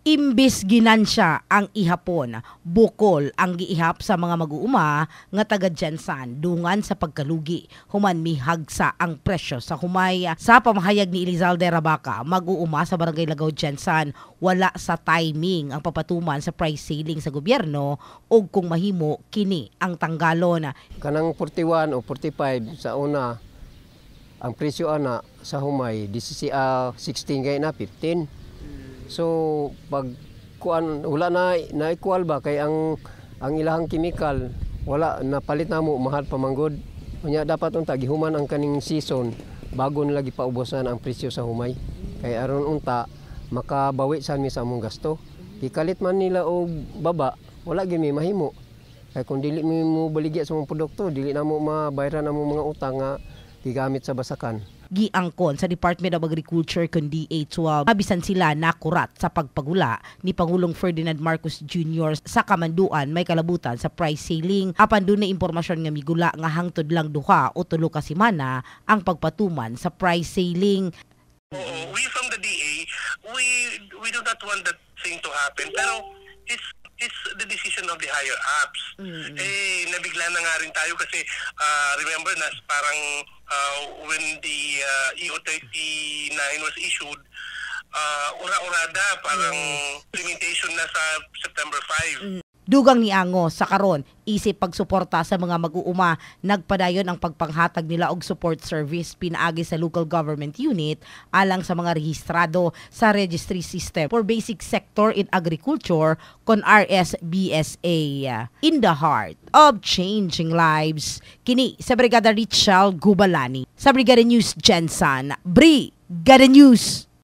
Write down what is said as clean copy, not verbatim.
Imbis ginansya ang ihapon, bukol ang giihap sa mga mag-uuma nga taga Jensan dungan sa pagkalugi. Human mihagsa ang presyo sa humay. Sa pamahayag ni Elizalde Rabaca, mag-uuma sa Barangay Lagaw Jensan, wala sa timing ang papatuman sa price ceiling sa gobyerno o kung mahimo kini ang tanggalon. Kanang 41 o 45 sa una, ang presyo ana sa humay 16 kay na 15. So pag kuan wala na equal ba kay ang ilahang chemical wala napalit namo mahal pamanggod. Unya dapat unta gihuman ang kaning season bago nila gipaubosan ang presyo sa humay. Kay aron unta makabawi sa mi sa among gasto. Gikalit man nila og baba, wala gyud mi mahimo. Kay kung dili mi mo baligya sa mga produkto, dili na mo mabayaran ang mga utang nga gigamit sa basakan. Giangkon sa Department of Agriculture kundi DA12, abisan sila nakurat sa pagpagula ni Pangulong Ferdinand Marcos Jr. sa kamanduan may kalabutan sa price ceiling. Apan doon na impormasyon nga migula nga hangtod lang duha o tulo ka semana ang pagpatuman sa price ceiling. We from the DA, we do not want that thing to happen. Pero it's the decision of the higher ups. Eh, nabigla na nga rin tayo kasi remember na parang when the EO39 was issued, ura-urada, parang implementation na sa September 5. Dugang ni Ango sa karon isip pagsuporta sa mga mag-uuma, nagpadayon ang pagpanghatag nila og support service pinaagi sa local government unit alang sa mga rehistrado sa registry system for basic sector in agriculture kon RSBSA. In the heart of changing lives, kini sa Brigada Richelle Gubalani sa Brigada News Jensan. Brigada News.